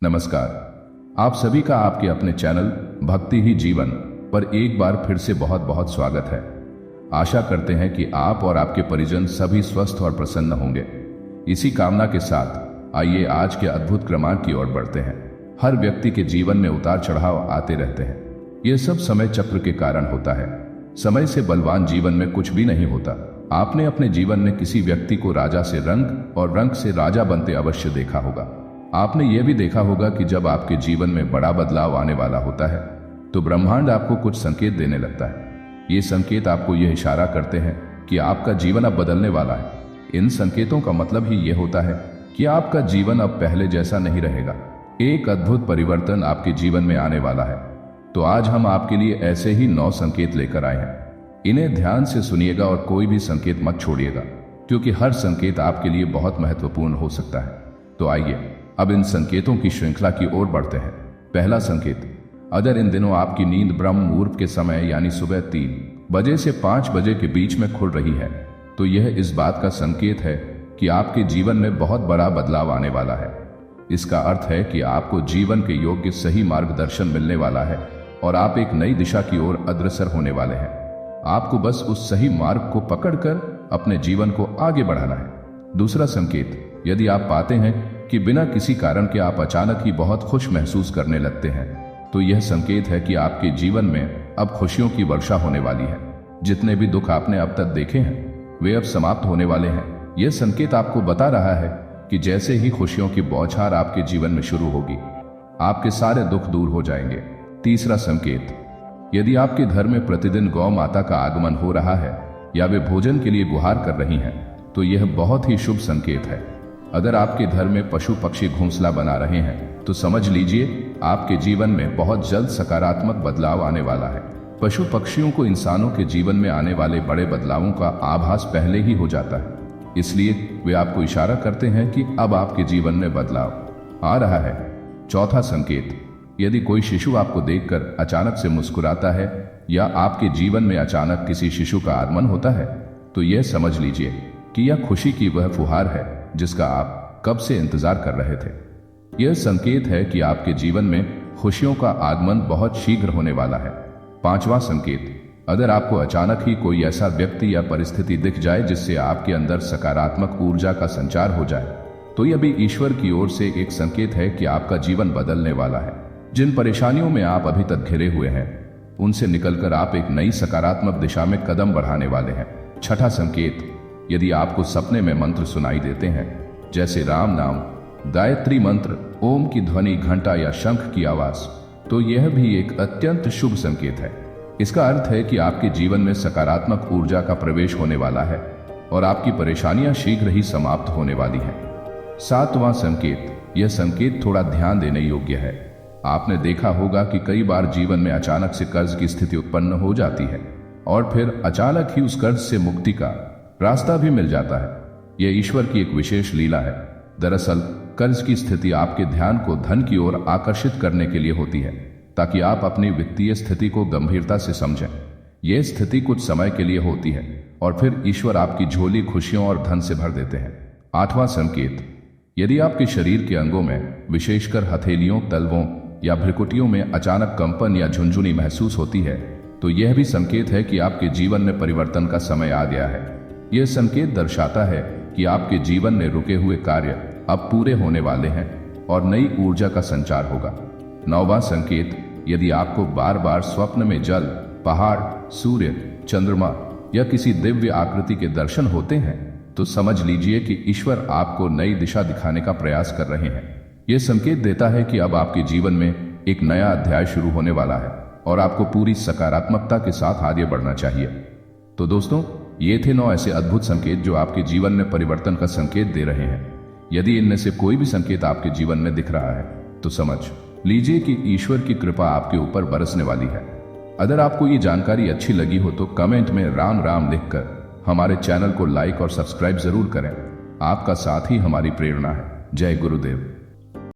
नमस्कार। आप सभी का आपके अपने चैनल भक्ति ही जीवन पर एक बार फिर से बहुत बहुत स्वागत है। आशा करते हैं कि आप और आपके परिजन सभी स्वस्थ और प्रसन्न होंगे। इसी कामना के साथ आइए आज के अद्भुत क्रमांक की ओर बढ़ते हैं। हर व्यक्ति के जीवन में उतार चढ़ाव आते रहते हैं। यह सब समय चक्र के कारण होता है। समय से बलवान जीवन में कुछ भी नहीं होता। आपने अपने जीवन में किसी व्यक्ति को राजा से रंग और रंग से राजा बनते अवश्य देखा होगा। आपने यह भी देखा होगा कि जब आपके जीवन में बड़ा बदलाव आने वाला होता है तो ब्रह्मांड आपको कुछ संकेत देने लगता है। ये संकेत आपको यह इशारा करते हैं कि आपका जीवन अब बदलने वाला है। इन संकेतों का मतलब ही यह होता है कि आपका जीवन अब पहले जैसा नहीं रहेगा। एक अद्भुत परिवर्तन आपके जीवन में आने वाला है। तो आज हम आपके लिए ऐसे ही 9 संकेत लेकर आए हैं। इन्हें ध्यान से सुनिएगा और कोई भी संकेत मत छोड़िएगा, क्योंकि हर संकेत आपके लिए बहुत महत्वपूर्ण हो सकता है। तो आइए अब इन संकेतों की श्रृंखला की ओर बढ़ते हैं। पहला संकेत, अगर इन दिनों आपकी नींद ब्रह्म मुहूर्त के समय यानी सुबह 3 बजे से 5 बजे के बीच में खुल रही है तो यह इस बात का संकेत है कि आपके जीवन में बहुत बड़ा बदलाव आने वाला है। इसका अर्थ है कि आपको जीवन के योग्य सही मार्गदर्शन मिलने वाला है और आप एक नई दिशा की ओर अग्रसर होने वाले हैं। आपको बस उस सही मार्ग को पकड़कर अपने जीवन को आगे बढ़ाना है। दूसरा संकेत, यदि आप पाते हैं कि बिना किसी कारण के आप अचानक ही बहुत खुश महसूस करने लगते हैं तो यह संकेत है कि आपके जीवन में अब खुशियों की वर्षा होने वाली है। जितने भी दुख आपने अब तक देखे हैं वे अब समाप्त होने वाले हैं। यह संकेत आपको बता रहा है कि जैसे ही खुशियों की बौछार आपके जीवन में शुरू होगी आपके सारे दुख दूर हो जाएंगे। तीसरा संकेत, यदि आपके घर में प्रतिदिन गौ माता का आगमन हो रहा है या वे भोजन के लिए गुहार कर रही हैं तो यह बहुत ही शुभ संकेत है। अगर आपके घर में पशु पक्षी घोंसला बना रहे हैं तो समझ लीजिए आपके जीवन में बहुत जल्द सकारात्मक बदलाव आने वाला है। पशु पक्षियों को इंसानों के जीवन में आने वाले बड़े बदलावों का आभास पहले ही हो जाता है, इसलिए वे आपको इशारा करते हैं कि अब आपके जीवन में बदलाव आ रहा है। चौथा संकेत, यदि कोई शिशु आपको देखकर अचानक से मुस्कुराता है या आपके जीवन में अचानक किसी शिशु का आगमन होता है तो यह समझ लीजिए कि यह खुशी की वह फुहार है जिसका आप कब से इंतजार कर रहे थे। यह संकेत है कि आपके जीवन में खुशियों का आगमन बहुत शीघ्र होने वाला है। पांचवा संकेत, अगर आपको अचानक ही कोई ऐसा व्यक्ति या परिस्थिति दिख जाए जिससे आपके अंदर सकारात्मक ऊर्जा का संचार हो जाए तो यह भी ईश्वर की ओर से एक संकेत है कि आपका जीवन बदलने वाला है। जिन परेशानियों में आप अभी तक घिरे हुए हैं उनसे निकलकर आप एक नई सकारात्मक दिशा में कदम बढ़ाने वाले हैं। छठा संकेत, यदि आपको सपने में मंत्र सुनाई देते हैं जैसे राम नाम, गायत्री मंत्र, ओम की ध्वनि, घंटा या शंख की आवाज तो यह भी एक अत्यंत शुभ संकेत है। इसका अर्थ है कि आपके जीवन में सकारात्मक ऊर्जा का प्रवेश होने वाला है और आपकी परेशानियां शीघ्र ही समाप्त होने वाली हैं। सातवां संकेत, यह संकेत थोड़ा ध्यान देने योग्य है। आपने देखा होगा कि कई बार जीवन में अचानक से कर्ज की स्थिति उत्पन्न हो जाती है और फिर अचानक ही उस कर्ज से मुक्ति का रास्ता भी मिल जाता है। यह ईश्वर की एक विशेष लीला है। दरअसल कर्ज की स्थिति आपके ध्यान को धन की ओर आकर्षित करने के लिए होती है ताकि आप अपनी वित्तीय स्थिति को गंभीरता से समझें। यह स्थिति कुछ समय के लिए होती है और फिर ईश्वर आपकी झोली खुशियों और धन से भर देते हैं। आठवां संकेत, यदि आपके शरीर के अंगों में विशेषकर हथेलियों, तलवों या भ्रिकुटियों में अचानक कंपन या झुनझुनी महसूस होती है तो यह भी संकेत है कि आपके जीवन में परिवर्तन का समय आ गया है। यह संकेत दर्शाता है कि आपके जीवन में रुके हुए कार्य अब पूरे होने वाले हैं और नई ऊर्जा का संचार होगा। नौवां संकेत, यदि आपको बार बार स्वप्न में जल, पहाड़, सूर्य, चंद्रमा या किसी दिव्य आकृति के दर्शन होते हैं तो समझ लीजिए कि ईश्वर आपको नई दिशा दिखाने का प्रयास कर रहे हैं। यह संकेत देता है कि अब आपके जीवन में एक नया अध्याय शुरू होने वाला है और आपको पूरी सकारात्मकता के साथ आगे बढ़ना चाहिए। तो दोस्तों, ये थे 9 ऐसे अद्भुत संकेत जो आपके जीवन में परिवर्तन का संकेत दे रहे हैं। यदि इनमें से कोई भी संकेत आपके जीवन में दिख रहा है तो समझ लीजिए कि ईश्वर की कृपा आपके ऊपर बरसने वाली है। अगर आपको ये जानकारी अच्छी लगी हो तो कमेंट में राम राम लिखकर हमारे चैनल को लाइक और सब्सक्राइब जरूर करें। आपका साथ ही हमारी प्रेरणा है। जय गुरुदेव।